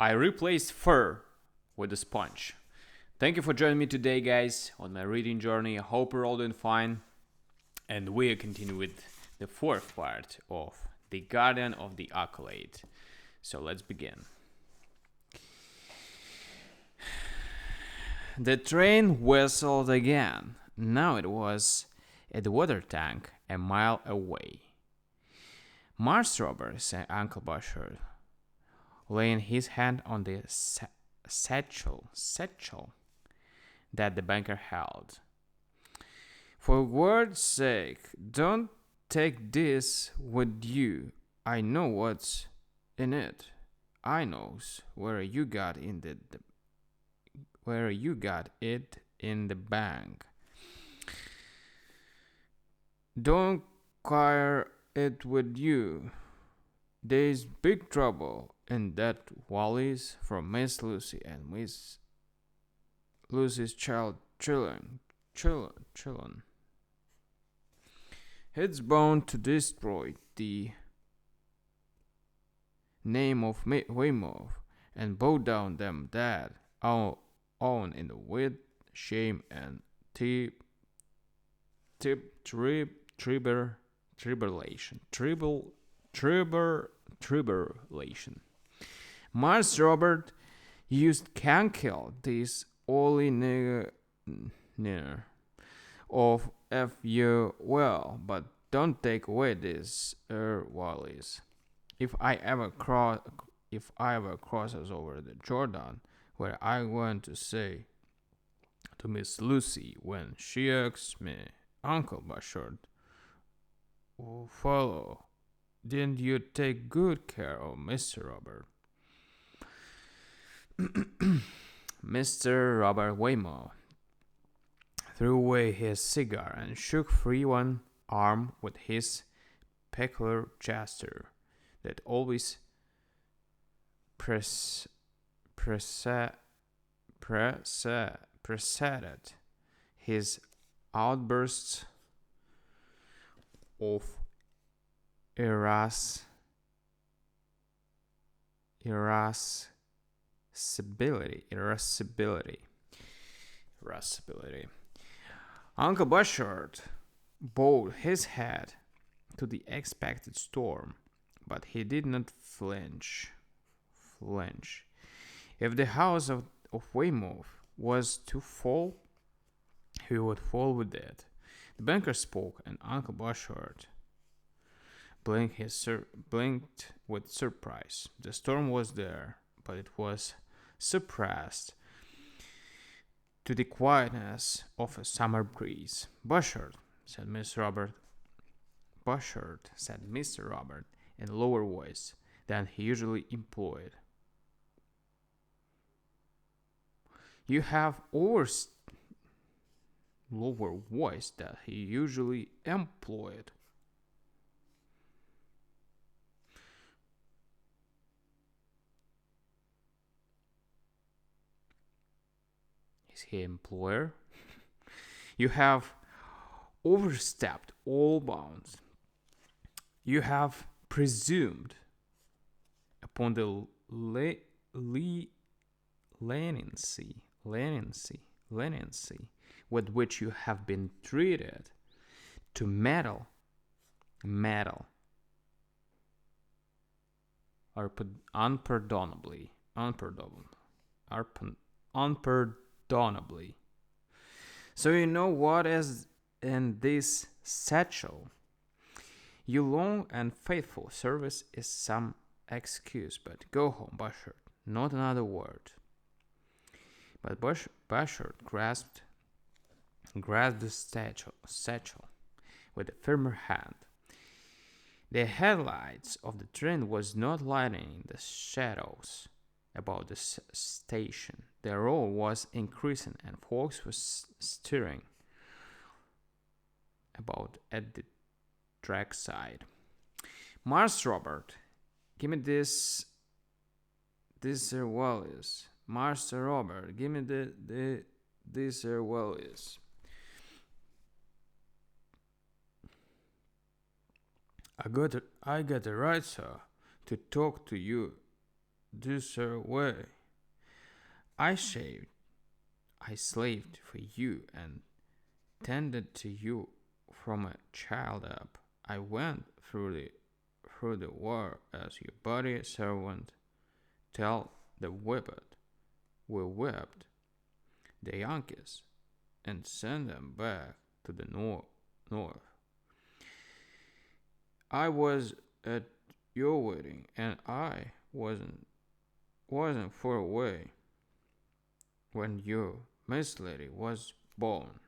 I replaced fur with a sponge. Thank you for joining me today, guys, on my reading journey. I hope you're all doing fine. And we'll continue with the fourth part of The Guardian of the Accolade. So let's begin. The train whistled again. Now it was at the water tank a mile away. Mars Robber, said Uncle Bushard, laying his hand on the satchel that the banker held. For word's sake, don't take this with you. I know what's in it. I knows where you got it in the bank. Don't carry it with you. There's big trouble in that Wallis from Miss Lucy and Miss Lucy's children. It's bound to destroy the name of Weymouth and bow down them dead on in the with shame and tribulation. Mars Robert used can kill this only nigger of if you will, but don't take away this Wallis. If I ever crosses over the Jordan, where I want to say to Miss Lucy when she asks me, Uncle Bashard, oh, fellow, didn't you take good care of Mr. Robert? Mr. Robert Weymouth threw away his cigar and shook free one arm with his peculiar gesture that always preceded his outbursts of irascibility. Uncle Bushard bowed his head to the expected storm, but he did not flinch. If the house of Weymouth was to fall, he would fall with it. The banker spoke, and Uncle Bushard blinked with surprise. The storm was there, but it was suppressed to the quietness of a summer breeze. Bushard, said Mr. Robert in a lower voice than he usually employed. You have lower voice that he usually employed. Is he employer? You have overstepped all bounds. You have presumed upon the leniency with which you have been treated to meddle unpardonably. So you know what is in this satchel. Your long and faithful service is some excuse, but go home, Bushard. Not another word. But Bushard grasped the satchel with a firmer hand. The headlights of the train was not lighting the shadows about the station. The roar was increasing, and folks were stirring about at the track side. Mars Robert, give me this Wallis. Master Robert, give me this Wallis. I got the right, sir, to talk to you way. I shaved, I slaved for you and tended to you from a child up. I went through the war as your body servant till the whipped we whipped the Yankees and sent them back to the north. I was at your wedding and I wasn't far away when your Miss Lady was born.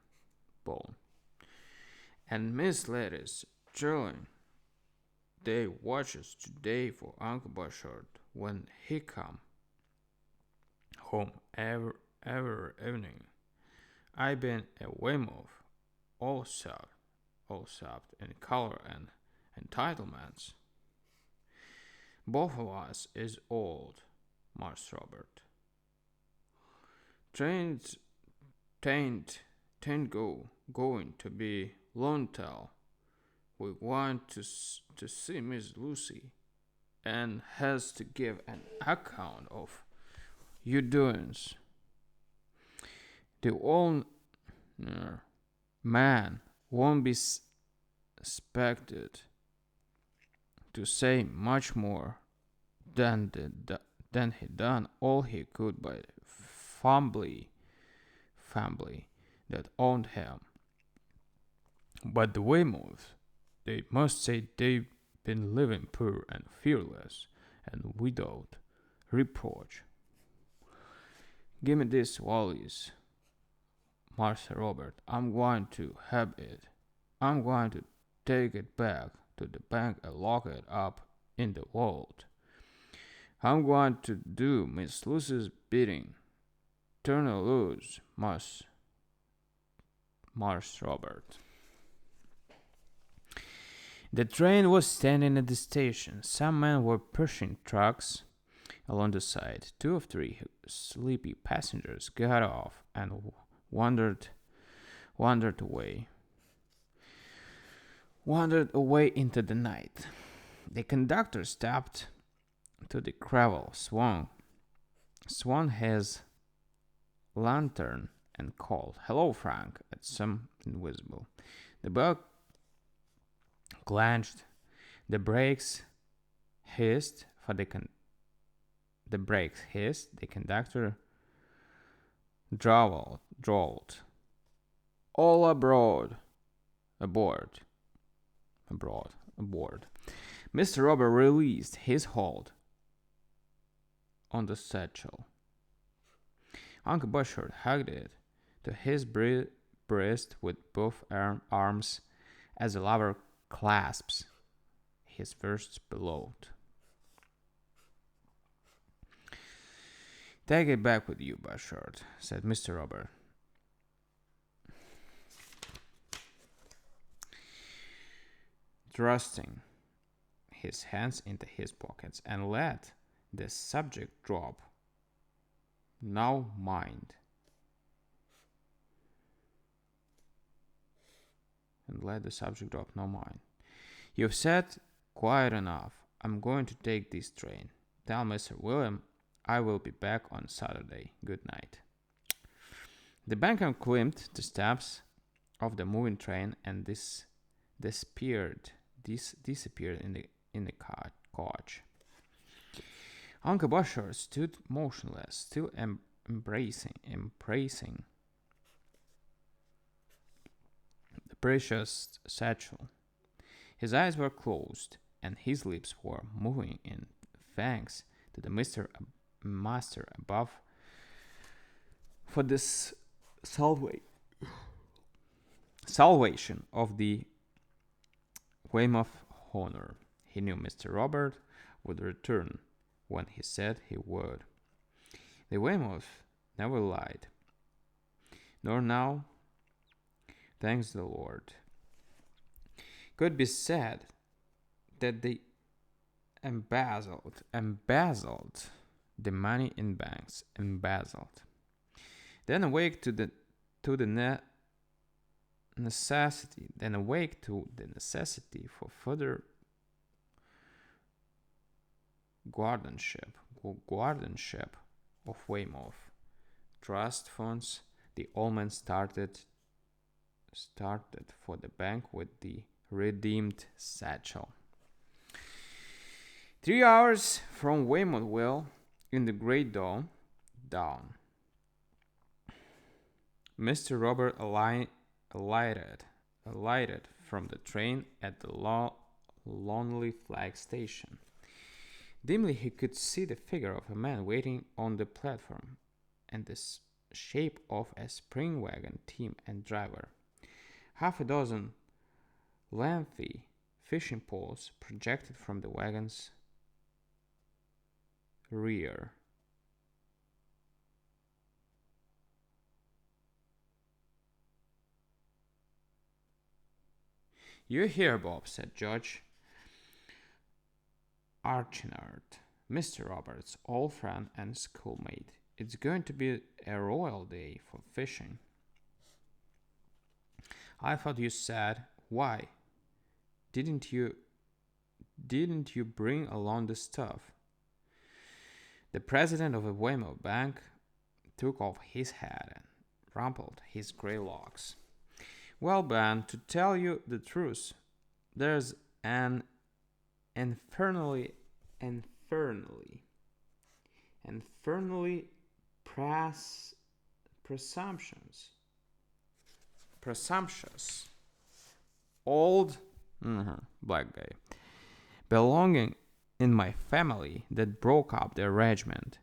And Miss Lady's children they watches today for Uncle Bashard when he come home every evening. I been a Weymouth, all soft in color and entitlements. Both of us is old, Mars Robert. Trains tain't going to be long till we want to see Miss Lucy and has to give an account of your doings. The old man won't be expected to say much more than he done all he could by the family that owned him. But the Weymouths, they must say they've been living poor and fearless and without reproach. Give me this Wally's, Master Robert. I'm going to have it. I'm going to take it back to the bank and lock it up in the vault. I'm going to do Miss Lucy's bidding. Turn her loose, Mars Robert. The train was standing at the station. Some men were pushing trucks along the side. 2 or 3 sleepy passengers got off and wandered away into the night. The conductor stopped to the gravel, swung his lantern and called, "Hello, Frank," at some invisible. The bell clenched, the brakes hissed, the conductor drawled, "All aboard. Mr. Robert released his hold on the satchel. Uncle Bushard hugged it to his breast with both arms as a lover clasps his first beloved. "Take it back with you, Bushard," said Mr. Robert. Thrusting his hands into his pockets and let the subject drop. "Now mind." "You've said quite enough. I'm going to take this train. Tell Mr. William I will be back on Saturday. Good night." The banker climbed the steps of the moving train and disappeared in the coach. Uncle Bushard stood motionless, still embracing the precious satchel. His eyes were closed, and his lips were moving in thanks to the master above for this salvation of the Weymouth honor. He knew Mr. Robert would return when he said he would. The Weymouth never lied, nor now, thanks the Lord. Could be said that they embezzled the money in banks, Then awake to the necessity for further guardianship, guardianship of Weymouth trust funds. The old man started for the bank with the redeemed satchel. 3 hours from Weymouthville in the great dawn, Mr. Robert alighted from the train at the lonely flag station. Dimly he could see the figure of a man waiting on the platform, and the shape of a spring wagon team and driver. Half a dozen lengthy fishing poles projected from the wagon's rear. "You here, Bob," said Judge Archinard, Mr. Roberts' old friend and schoolmate. "It's going to be a royal day for fishing." "I thought you said why? Didn't you bring along the stuff?" The president of a Weymouth bank took off his hat and rumpled his gray locks. "Well, Ben, to tell you the truth, there's an infernally presumptuous old black guy belonging in my family that broke up the arrangement.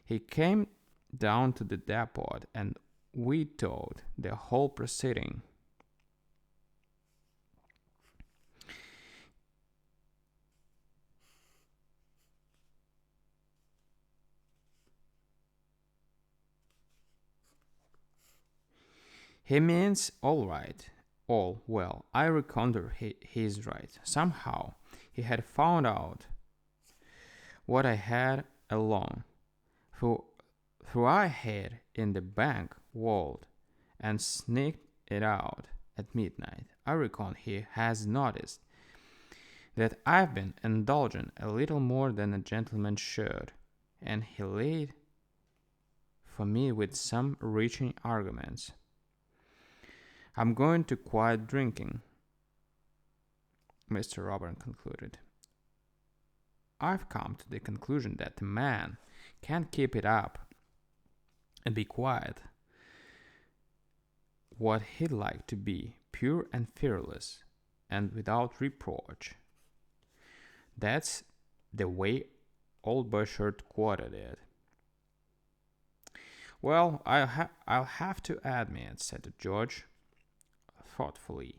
He came down to the depot and vetoed the whole proceeding. He means all right, all well. I reckon he's right. Somehow he had found out what I had along, through I hid in the bank vault and sneaked it out at midnight. I reckon he has noticed that I've been indulging a little more than a gentleman should, and he laid for me with some reaching arguments. I'm going to quiet drinking," Mr. Robert concluded. "I've come to the conclusion that a man can't keep it up and be quiet what he'd like to be, pure and fearless and without reproach. That's the way old Bushard quoted it." "Well, I'll have to admit," said George thoughtfully,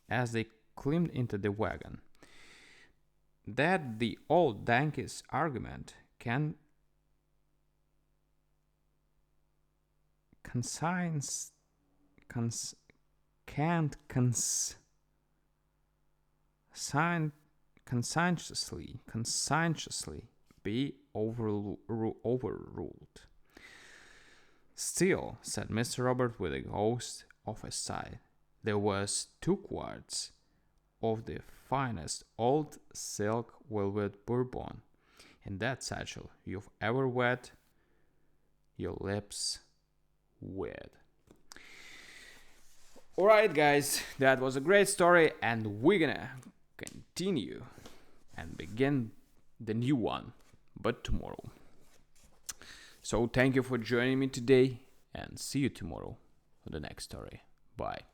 as they climbed into the wagon, "that the old Danky's argument can't conscientiously be overruled." "Still," said Mr. Robert with a ghost of a sigh, "there was 2 quarts of the finest old silk velvet bourbon in that satchel you've ever wet your lips with." Alright, guys, that was a great story, and we're gonna continue and begin the new one, but tomorrow. So thank you for joining me today, and see you tomorrow for the next story. Bye.